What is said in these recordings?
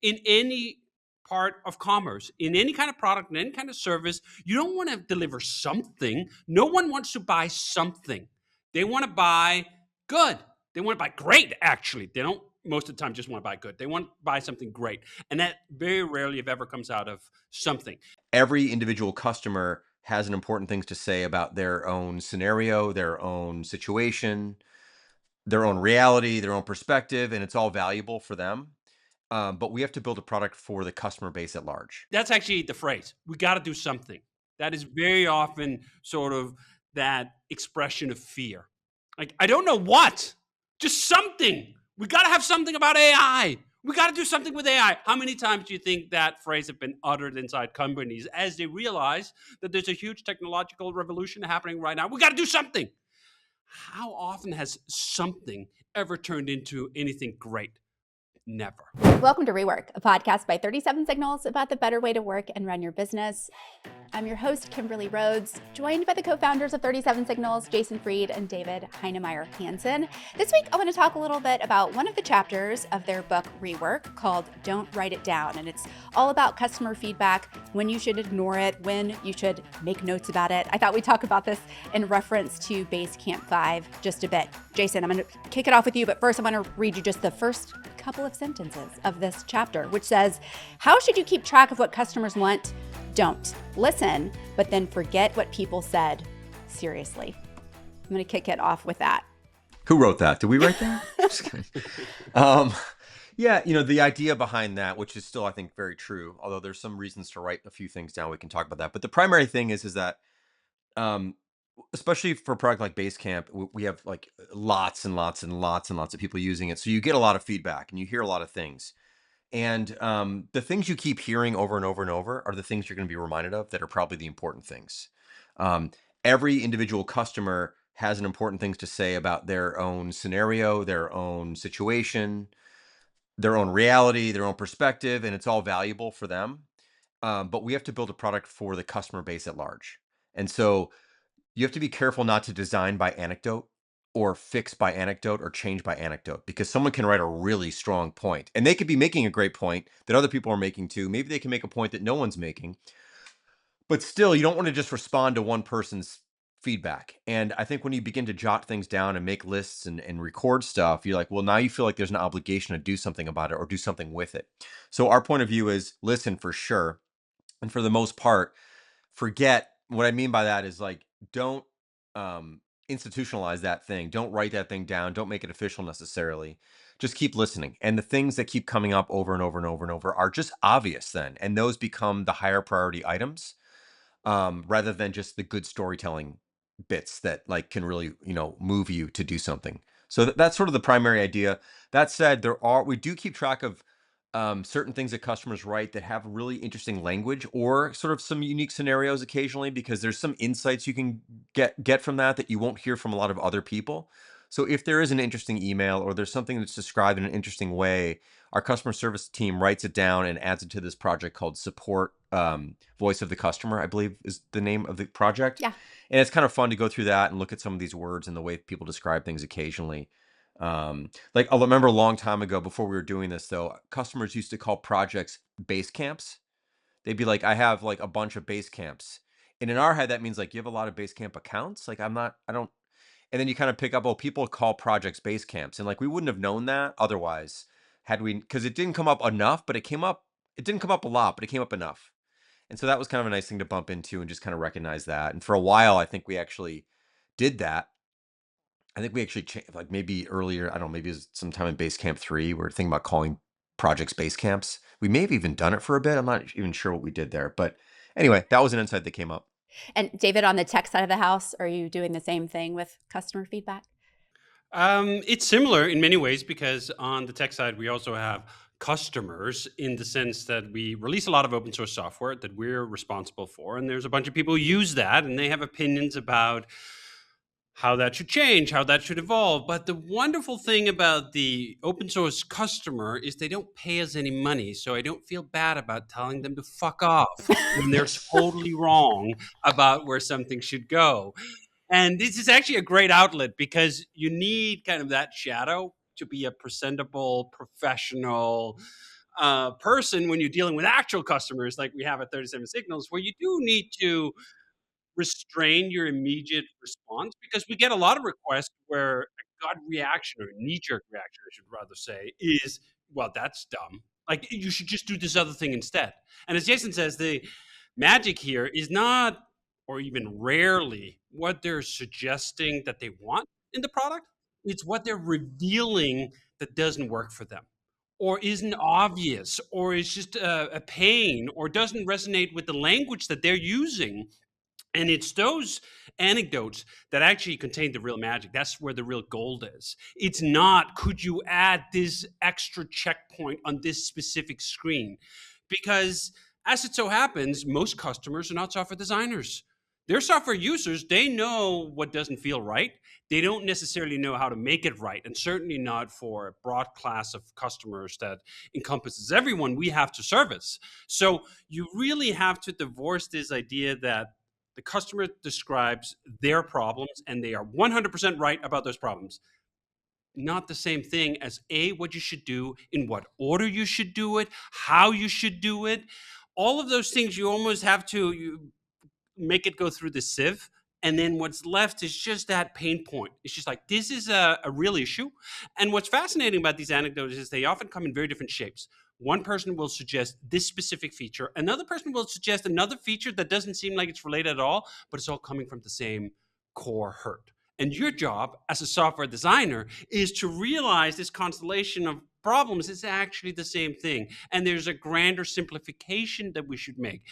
in any part of commerce, in any kind of product, in any kind of service. You don't want to deliver something. No one wants to buy something. They want to buy good. They want to buy great, actually. They don't most of the time just want to buy good. They want to buy something great. And that very rarely, if ever, comes out of something. Every individual customer has an important things to say about their own scenario, their own situation, their own reality, their own perspective, and it's all valuable for them. But we have to build a product for the customer base at large. That's actually the phrase. We got to do something. That is very often sort of that expression of fear. Like, I don't know what, just something. We got to have something about AI. We got to do something with AI. How many times do you think that phrase has been uttered inside companies as they realize that there's a huge technological revolution happening right now? We got to do something. How often has something ever turned into anything great? Never. Welcome to REWORK, a podcast by 37 Signals about the better way to work and run your business. I'm your host, Kimberly Rhodes, joined by the co-founders of 37 Signals, Jason Fried and David Heinemeier Hansson. This week, I want to talk a little bit about one of the chapters of their book, REWORK, called Don't Write It Down. And it's all about customer feedback, when you should ignore it, when you should make notes about it. I thought we'd talk about this in reference to Basecamp 5 just a bit. Jason, I'm going to kick it off with you, but first I want to read you just the first couple of sentences of this chapter, which says, how should you keep track of what customers want? Don't. Listen, but then forget what people said. Seriously. I'm going to kick it off with that. Who wrote that? Did we write that? Just kidding. Yeah, the idea behind that, which is still, I think, very true, although there's some reasons to write a few things down. We can talk about that. But the primary thing is that, especially for a product like Basecamp, we have like lots and lots and lots and lots of people using it. So you get a lot of feedback and you hear a lot of things. And the things you keep hearing over and over and over are the things you're going to be reminded of that are probably the important things. Every individual customer has an important things to say about their own scenario, their own situation, their own reality, their own perspective, and it's all valuable for them. But we have to build a product for the customer base at large. And so you have to be careful not to design by anecdote or fix by anecdote or change by anecdote, because someone can write a really strong point and they could be making a great point that other people are making too. Maybe they can make a point that no one's making, but still you don't want to just respond to one person's feedback. And I think when you begin to jot things down and make lists and record stuff, you're like, well, now you feel like there's an obligation to do something about it or do something with it. So our point of view is listen for sure. And for the most part, forget. What I mean by that is like, don't institutionalize that thing. Don't write that thing down. Don't make it official necessarily. Just keep listening. And the things that keep coming up over and over and over and over are just obvious then. And those become the higher priority items, rather than just the good storytelling bits that like can really, move you to do something. So that's sort of the primary idea. That said, we do keep track of certain things that customers write that have really interesting language or sort of some unique scenarios occasionally, because there's some insights you can get from that you won't hear from a lot of other people. So if there is an interesting email or there's something that's described in an interesting way, our customer service team writes it down and adds it to this project called Support Voice of the Customer, I believe is the name of the project. Yeah. And it's kind of fun to go through that and look at some of these words and the way people describe things occasionally. Like I remember a long time ago, before we were doing this though, customers used to call projects base camps. They'd be like, I have like a bunch of base camps. And in our head, that means like you have a lot of base camp accounts. Like I don't, and then you kind of pick up, oh, people call projects base camps. And like, we wouldn't have known that otherwise had we, because it didn't come up enough, but it didn't come up a lot, but it came up enough. And so that was kind of a nice thing to bump into and just kind of recognize that. And for a while, I think we actually did that. I think we actually like maybe earlier, I don't know, maybe it was sometime in Basecamp 3, we were thinking about calling projects base camps. We may have even done it for a bit. I'm not even sure what we did there. But anyway, that was an insight that came up. And David, on the tech side of the house, are you doing the same thing with customer feedback? It's similar in many ways, because on the tech side, we also have customers in the sense that we release a lot of open source software that we're responsible for. And there's a bunch of people who use that and they have opinions about how that should change, how that should evolve. But the wonderful thing about the open source customer is they don't pay us any money. So I don't feel bad about telling them to fuck off when they're totally wrong about where something should go. And this is actually a great outlet, because you need kind of that shadow to be a presentable, professional, person when you're dealing with actual customers like we have at 37 Signals, where you do need to restrain your immediate response, because we get a lot of requests where a gut reaction, or a knee-jerk reaction, I should rather say, is, well, that's dumb. Like, you should just do this other thing instead. And as Jason says, the magic here is not, or even rarely, what they're suggesting that they want in the product. It's what they're revealing that doesn't work for them, or isn't obvious, or is just a pain, or doesn't resonate with the language that they're using. And it's those anecdotes that actually contain the real magic. That's where the real gold is. It's not, could you add this extra checkpoint on this specific screen? Because as it so happens, most customers are not software designers. They're software users. They know what doesn't feel right. They don't necessarily know how to make it right, and certainly not for a broad class of customers that encompasses everyone we have to service. So you really have to divorce this idea that the customer describes their problems and they are 100% right about those problems. Not the same thing as what you should do, in what order you should do it, how you should do it. All of those things you almost have to make it go through the sieve. And then what's left is just that pain point. It's just like, this is a real issue. And what's fascinating about these anecdotes is they often come in very different shapes. One person will suggest this specific feature. Another person will suggest another feature that doesn't seem like it's related at all, but it's all coming from the same core hurt. And your job as a software designer is to realize this constellation of problems is actually the same thing. And there's a grander simplification that we should make.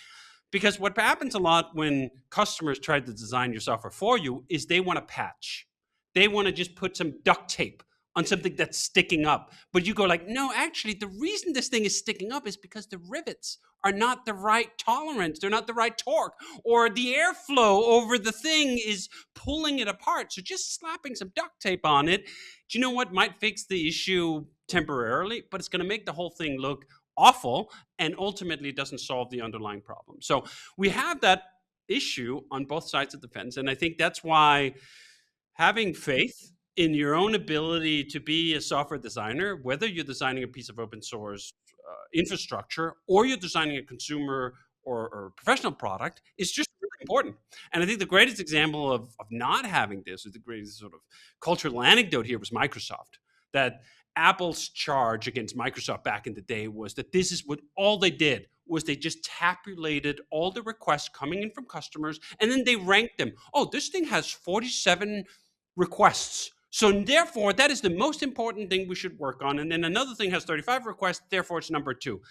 Because what happens a lot when customers try to design your software for you is they want to patch. They want to just put some duct tape on something that's sticking up. But you go like, no, actually, the reason this thing is sticking up is because the rivets are not the right tolerance. They're not the right torque, or the airflow over the thing is pulling it apart. So just slapping some duct tape on it, do you know what might fix the issue temporarily, but it's going to make the whole thing look awful, and ultimately it doesn't solve the underlying problem. So we have that issue on both sides of the fence. And I think that's why having faith in your own ability to be a software designer, whether you're designing a piece of open source infrastructure or you're designing a consumer or professional product, is just really important. And I think the greatest example of not having this, or the greatest sort of cultural anecdote here, was Microsoft. That Apple's charge against Microsoft back in the day was that this is what all they did was they just tabulated all the requests coming in from customers, and then they ranked them. Oh, this thing has 47 requests, so therefore that is the most important thing we should work on. And then another thing has 35 requests, therefore it's number 2.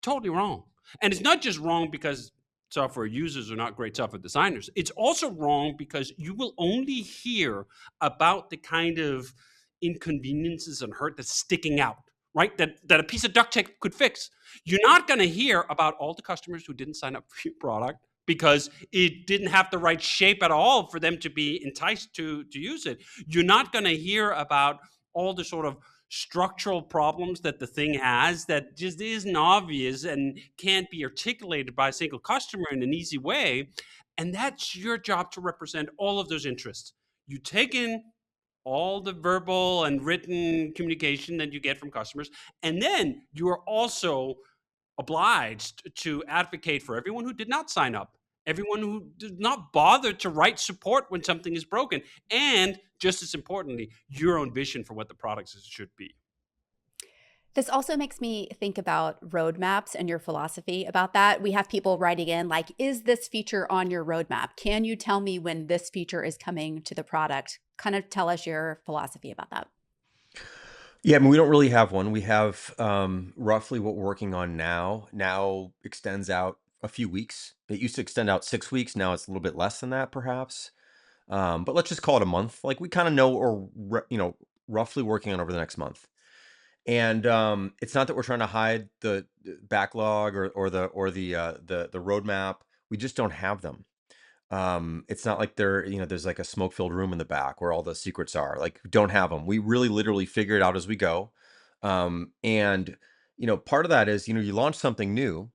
Totally wrong. And it's not just wrong because software users are not great software designers. It's also wrong because you will only hear about the kind of inconveniences and hurt that's sticking out, right? That a piece of duct tape could fix. You're not going to hear about all the customers who didn't sign up for your product because it didn't have the right shape at all for them to be enticed to use it. You're not going to hear about all the sort of structural problems that the thing has that just isn't obvious and can't be articulated by a single customer in an easy way. And that's your job, to represent all of those interests. You take in all the verbal and written communication that you get from customers, and then you are also obliged to advocate for everyone who did not sign up, everyone who did not bother to write support when something is broken, and just as importantly, your own vision for what the products should be. This also makes me think about roadmaps and your philosophy about that. We have people writing in like, is this feature on your roadmap? Can you tell me when this feature is coming to the product? Kind of tell us your philosophy about that. Yeah, I mean, we don't really have one. We have roughly what we're working on now extends out a few weeks. It used to extend out 6 weeks. Now it's a little bit less than that, perhaps. But let's just call it a month. Like, we kind of know, or roughly working on over the next month. And it's not that we're trying to hide the backlog or the roadmap. We just don't have them. It's not like there's like a smoke-filled room in the back where all the secrets are. Like, we don't have them. We really literally figure it out as we go. And part of that is, you launch something new,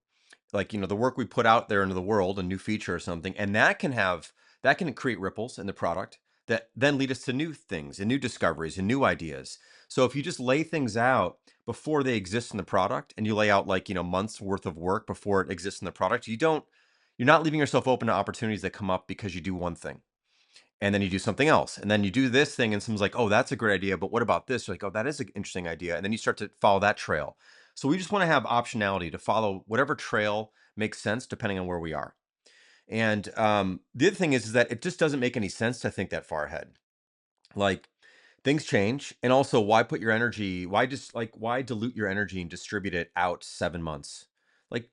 like, the work we put out there into the world, a new feature or something, and that can create ripples in the product that then lead us to new things and new discoveries and new ideas. So if you just lay things out before they exist in the product, and you lay out like, months worth of work before it exists in the product, you're not leaving yourself open to opportunities that come up because you do one thing and then you do something else, and then you do this thing, and someone's like, oh, that's a great idea, but what about this? You're like, oh, that is an interesting idea, and then you start to follow that trail. So we just want to have optionality to follow whatever trail makes sense depending on where we are. And the other thing is that it just doesn't make any sense to think that far ahead. Like, things change, and also, why dilute your energy and distribute it out 7 months? Like,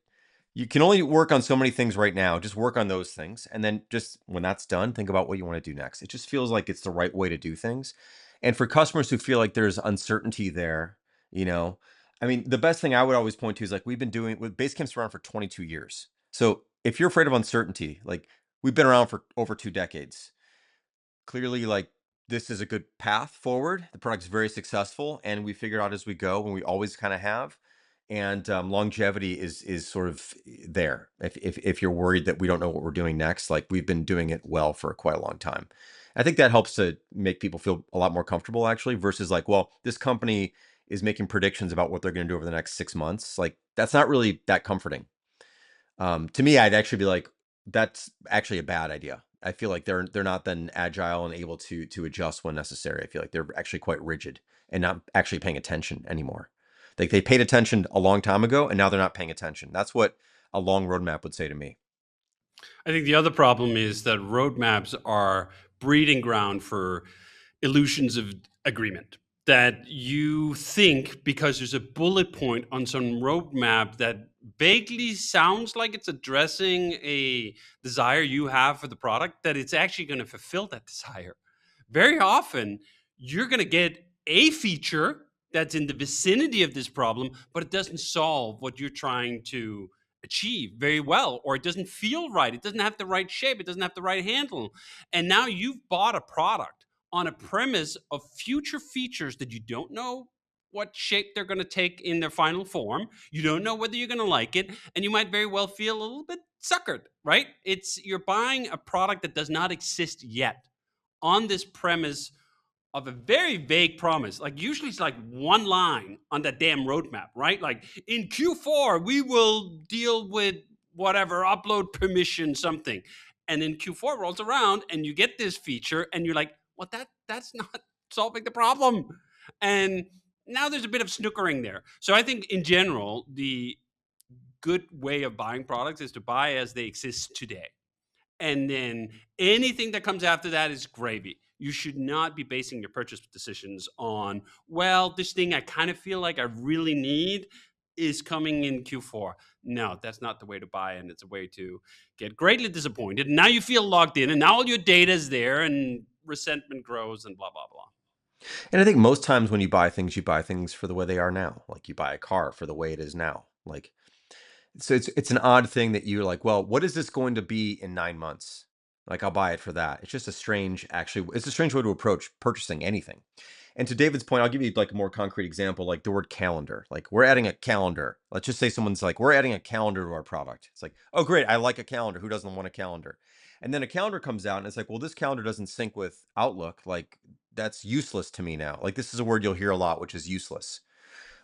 you can only work on so many things right now. Just work on those things. And then just when that's done, think about what you want to do next. It just feels like it's the right way to do things. And for customers who feel like there's uncertainty there, you know, I mean, the best thing I would always point to is like we've been doing with Basecamp's around for 22 years. So if you're afraid of uncertainty, like we've been around for over 2 decades, clearly, like, this is a good path forward. The product's very successful, and we figured out as we go, and we always kind of have. And longevity is sort of there. If you're worried that we don't know what we're doing next, like we've been doing it well for quite a long time. I think that helps to make people feel a lot more comfortable, actually, versus like, well, this company is making predictions about what they're going to do over the next 6 months. Like, that's not really that comforting. To me, I'd actually be like, that's actually a bad idea. I feel like they're not then agile and able to adjust when necessary. I feel like they're actually quite rigid and not actually paying attention anymore. Like, they paid attention a long time ago, and now they're not paying attention. That's what a long roadmap would say to me. I think the other problem is that roadmaps are breeding ground for illusions of agreement. That you think because there's a bullet point on some roadmap that vaguely sounds like it's addressing a desire you have for the product, that it's actually going to fulfill that desire. Very often, you're going to get a feature that's in the vicinity of this problem, but it doesn't solve what you're trying to achieve very well, or it doesn't feel right. It doesn't have the right shape. It doesn't have the right handle. And now you've bought a product on a premise of future features that you don't know what shape they're going to take in their final form. You don't know whether you're going to like it, and you might very well feel a little bit suckered, right? You're buying a product that does not exist yet on this premise of a very vague promise. Like, usually it's like one line on that damn roadmap, right? Like, in Q4 we will deal with whatever upload permission something, and then Q4 rolls around and you get this feature and you're like, well, that's not solving the problem. And now there's a bit of snookering there. So I think in general, the good way of buying products is to buy as they exist today, and then anything that comes after that is gravy. You should not be basing your purchase decisions on, well, this thing I kind of feel like I really need is coming in Q4. No, that's not the way to buy, and it's a way to get greatly disappointed. And now you feel logged in, and now all your data is there, and resentment grows, and blah, blah, blah. And I think most times when you buy things for the way they are now. Like, you buy a car for the way it is now. Like, so it's an odd thing that you're like, well, what is this going to be in 9 months? Like, I'll buy it for that. It's just it's a strange way to approach purchasing anything. And to David's point, I'll give you like a more concrete example, like the word calendar. Like, we're adding a calendar. Let's just say someone's like, we're adding a calendar to our product. It's like, oh, great, I like a calendar. Who doesn't want a calendar? And then a calendar comes out and it's like, well, this calendar doesn't sync with Outlook. Like, that's useless to me now. Like, this is a word you'll hear a lot, which is useless.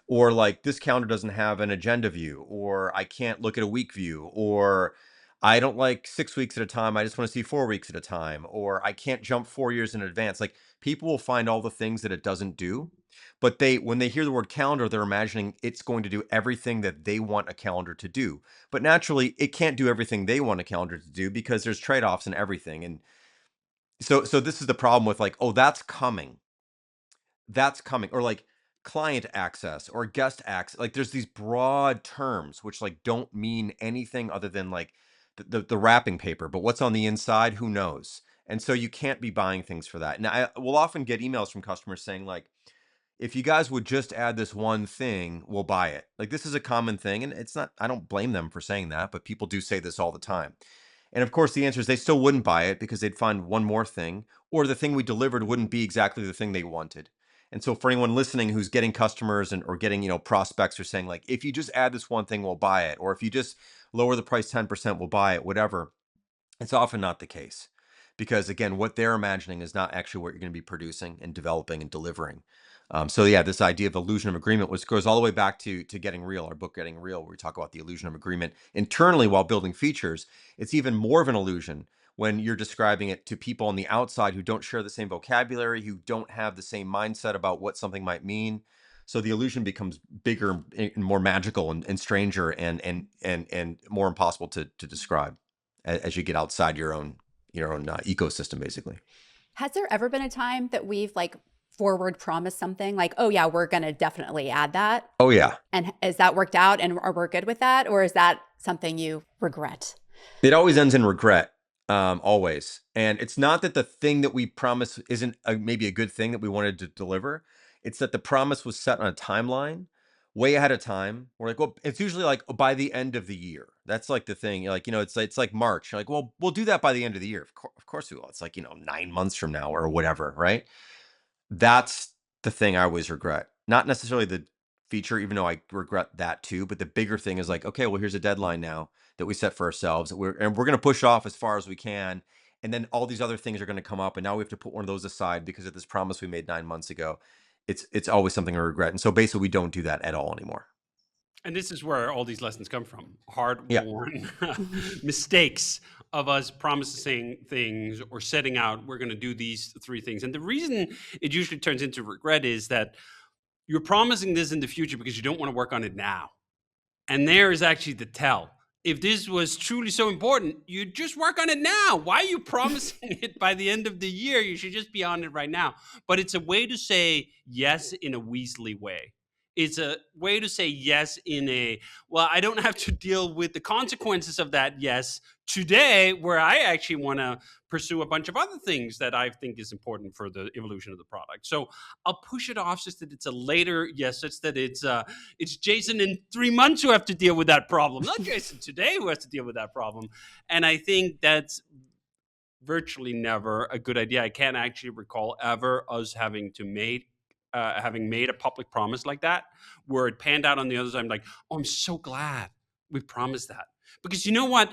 Or like, this calendar doesn't have an agenda view, or I can't look at a week view, or I don't like 6 weeks at a time, I just want to see 4 weeks at a time, or I can't jump 4 years in advance. Like, people will find all the things that it doesn't do, but when they hear the word calendar, they're imagining it's going to do everything that they want a calendar to do. But naturally, it can't do everything they want a calendar to do because there's trade-offs in everything. And so this is the problem with like, oh, that's coming, or like client access or guest access. Like, there's these broad terms which like don't mean anything other than like the wrapping paper, but what's on the inside, who knows? And so you can't be buying things for that. Now, I will often get emails from customers saying like, if you guys would just add this one thing, we'll buy it. Like, this is a common thing, and it's not, I don't blame them for saying that, but people do say this all the time. And of course, the answer is they still wouldn't buy it because they'd find one more thing, or the thing we delivered wouldn't be exactly the thing they wanted. And so for anyone listening who's getting customers or getting, prospects, or saying like, if you just add this one thing, we'll buy it. Or if you just lower the price 10%, we'll buy it, whatever. It's often not the case, because again, what they're imagining is not actually what you're going to be producing and developing and delivering. So yeah, this idea of illusion of agreement goes all the way back to Getting Real, our book Getting Real, where we talk about the illusion of agreement internally while building features. It's even more of an illusion when you're describing it to people on the outside who don't share the same vocabulary, who don't have the same mindset about what something might mean. So the illusion becomes bigger and more magical and stranger and more impossible to describe as you get outside your own ecosystem, basically. Has there ever been a time that we've like forward promised something like, oh yeah, we're going to definitely add that? Oh yeah. And has that worked out and are we good with that? Or is that something you regret? It always ends in regret, always. And it's not that the thing that we promise isn't maybe a good thing that we wanted to deliver. It's that the promise was set on a timeline way ahead of time. We're like, well, it's usually like by the end of the year. That's like the thing. Like, it's like March. You're like, well, we'll do that by the end of the year. Of course we will. It's like, 9 months from now or whatever, right? That's the thing I always regret. Not necessarily the feature, even though I regret that too. But the bigger thing is like, okay, well, here's a deadline now that we set for ourselves. We're going to push off as far as we can. And then all these other things are going to come up. And now we have to put one of those aside because of this promise we made 9 months ago. It's always something I regret. And so basically we don't do that at all anymore. And this is where all these lessons come from. Yeah. Hard-won mistakes of us promising things or setting out, we're going to do these 3 things. And the reason it usually turns into regret is that you're promising this in the future because you don't want to work on it now. And there is actually the tell. If this was truly so important, you just work on it now. Why are you promising it by the end of the year? You should just be on it right now. But it's a way to say yes in a Weasley way. It's a way to say yes in a, well, I don't have to deal with the consequences of that yes today, where I actually want to pursue a bunch of other things that I think is important for the evolution of the product. So I'll push it off such that it's a later yes, such that it's Jason in 3 months who have to deal with that problem, not Jason today who has to deal with that problem. And I think that's virtually never a good idea. I can't actually recall ever us having made a public promise like that, where it panned out on the other side. I'm like, oh, I'm so glad we promised that. Because you know what?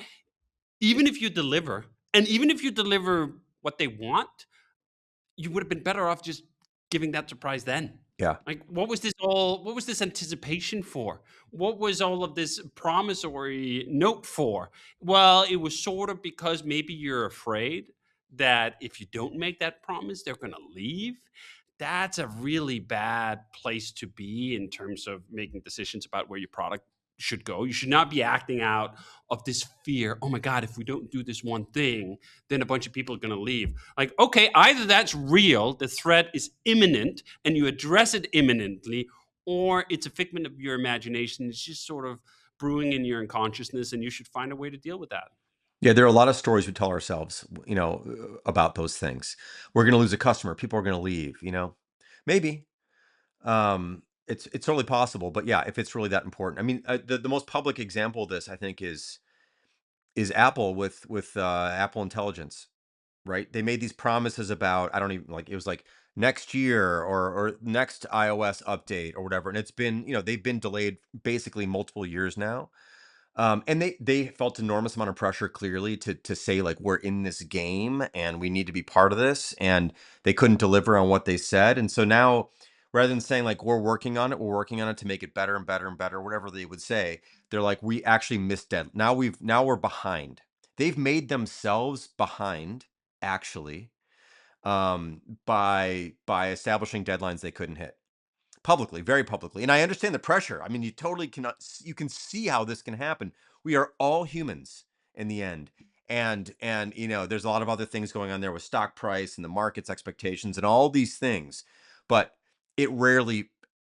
Even if you deliver, and even if you deliver what they want, you would have been better off just giving that surprise then. Yeah. Like, what was this anticipation for? What was all of this promissory note for? Well, it was sort of because maybe you're afraid that if you don't make that promise, they're going to leave. That's a really bad place to be in terms of making decisions about where your product should go. You should not be acting out of this fear. Oh my God, if we don't do this one thing, then a bunch of people are going to leave. Like, okay, either that's real, the threat is imminent, and you address it imminently, or it's a figment of your imagination. It's just sort of brewing in your unconsciousness, and you should find a way to deal with that. Yeah, there are a lot of stories we tell ourselves, about those things. We're going to lose a customer. People are going to leave, maybe. It's totally possible, but yeah, if it's really that important. I mean, the most public example of this, I think, is Apple with Apple Intelligence, right? They made these promises about, I don't even like, it was like next year or next iOS update or whatever, and it's been, they've been delayed basically multiple years now. And they felt enormous amount of pressure, clearly, to say like, we're in this game and we need to be part of this, and they couldn't deliver on what they said. And so now, rather than saying like, we're working on it to make it better and better and better, whatever they would say, they're like, we actually missed dead. Now we're behind. They've made themselves behind, actually, by establishing deadlines they couldn't hit publicly, very publicly. And I understand the pressure. I mean, you can see how this can happen. We are all humans in the end. And there's a lot of other things going on there with stock price and the market's expectations and all these things, but it rarely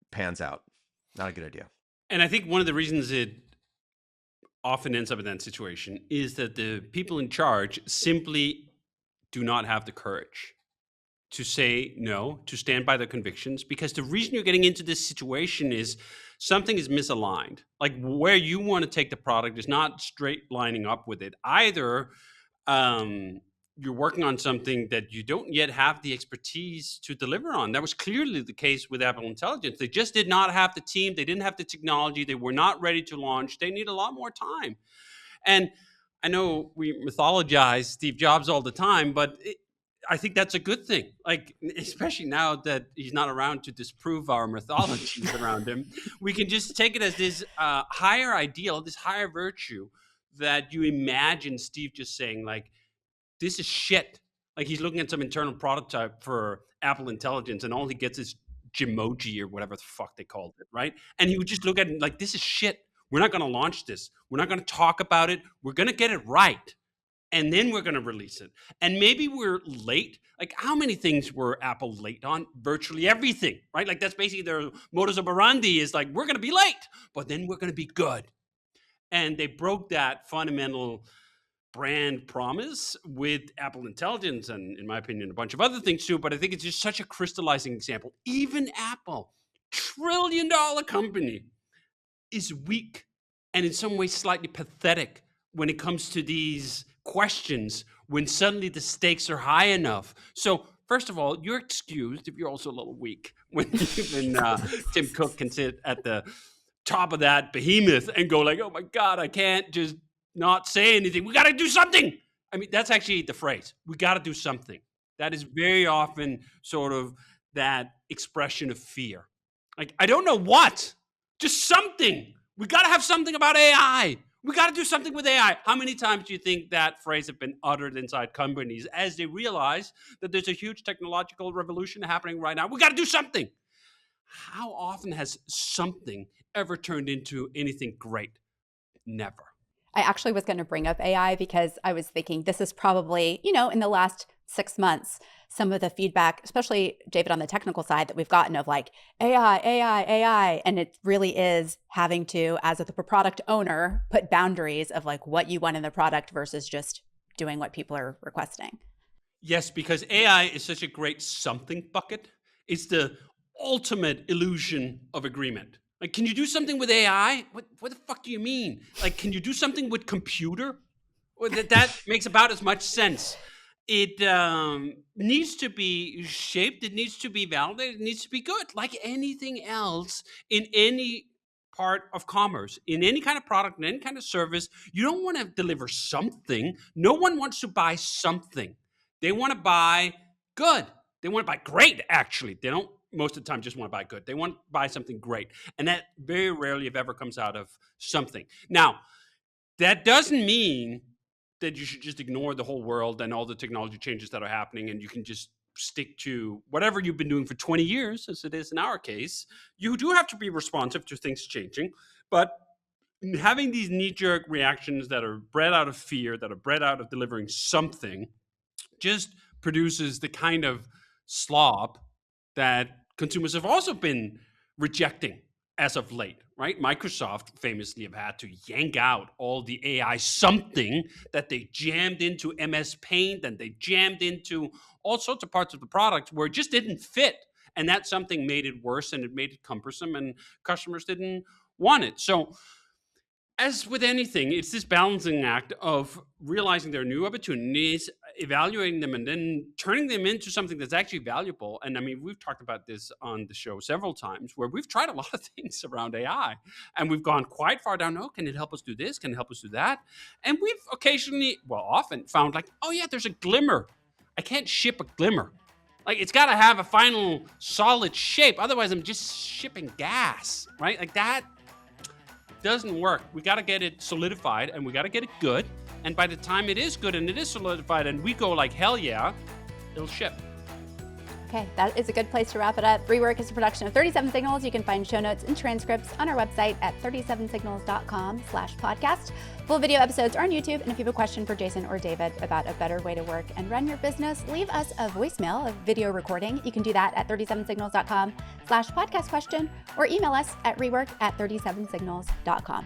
pans out. Not a good idea. And I think one of the reasons it often ends up in that situation is that the people in charge simply do not have the courage to say no, to stand by their convictions, because the reason you're getting into this situation is something is misaligned. Like, where you want to take the product is not straight lining up with it. Either you're working on something that you don't yet have the expertise to deliver on. That was clearly the case with Apple Intelligence. They just did not have the team. They didn't have the technology. They were not ready to launch. They need a lot more time. And I know we mythologize Steve Jobs all the time, but I think that's a good thing. Like, especially now that he's not around to disprove our mythologies around him, we can just take it as this higher ideal, this higher virtue that you imagine Steve just saying, like, this is shit. Like, he's looking at some internal prototype for Apple Intelligence, and all he gets is Gmoji or whatever the fuck they called it, right? And he would just look at it like, this is shit. We're not going to launch this. We're not going to talk about it. We're going to get it right. And then we're going to release it. And maybe we're late. Like, how many things were Apple late on? Virtually everything, right? Like, that's basically their modus operandi, is like, we're going to be late, but then we're going to be good. And they broke that fundamental brand promise with Apple Intelligence, and in my opinion, a bunch of other things too. But I think it's just such a crystallizing example. Even Apple, trillion-dollar company, is weak and in some ways slightly pathetic when it comes to these questions, when suddenly the stakes are high enough. So first of all, you're excused if you're also a little weak when Tim Cook can sit at the top of that behemoth and go like, oh my God, I can't just not say anything. We got to do something. I mean, that's actually the phrase. We got to do something. That is very often sort of that expression of fear. Like, I don't know what, just something. We got to have something about AI. We got to do something with AI. How many times do you think that phrase has been uttered inside companies as they realize that there's a huge technological revolution happening right now? We got to do something. How often has something ever turned into anything great? Never. I actually was going to bring up AI because I was thinking this is probably, in the last 6 months, some of the feedback, especially David on the technical side, that we've gotten of like AI, AI, AI. And it really is having to, as a product owner, put boundaries of like what you want in the product versus just doing what people are requesting. Yes, because AI is such a great something bucket. It's the ultimate illusion of agreement. Like, can you do something with AI? What the fuck do you mean? Like, can you do something with computer? Well, that makes about as much sense. It needs to be shaped. It needs to be validated. It needs to be good. Like anything else in any part of commerce, in any kind of product, in any kind of service, you don't want to deliver something. No one wants to buy something. They want to buy good. They want to buy great, actually. They don't most of the time just want to buy good. They want to buy something great. And that very rarely, if ever, comes out of something. Now, that doesn't mean that you should just ignore the whole world and all the technology changes that are happening and you can just stick to whatever you've been doing for 20 years, as it is in our case. You do have to be responsive to things changing, but having these knee-jerk reactions that are bred out of fear, that are bred out of delivering something, just produces the kind of slop that consumers have also been rejecting as of late, right? Microsoft famously have had to yank out all the AI something that they jammed into MS Paint and they jammed into all sorts of parts of the product where it just didn't fit. And that something made it worse and it made it cumbersome and customers didn't want it. So as with anything, it's this balancing act of realizing there are new opportunities, evaluating them, and then turning them into something that's actually valuable. And I mean, we've talked about this on the show several times where we've tried a lot of things around AI and we've gone quite far down. Oh, can it help us do this? Can it help us do that? And we've occasionally, often found like, oh yeah, there's a glimmer. I can't ship a glimmer. Like, it's got to have a final solid shape. Otherwise, I'm just shipping gas, right? Like, that doesn't work. We got to get it solidified and we got to get it good. And by the time it is good and it is solidified and we go like, hell yeah, it'll ship. Okay, that is a good place to wrap it up. REWORK is a production of 37 Signals. You can find show notes and transcripts on our website at 37signals.com/podcast. Full video episodes are on YouTube. And if you have a question for Jason or David about a better way to work and run your business, leave us a voicemail, a video recording. You can do that at 37signals.com/podcast question or email us at rework@37signals.com.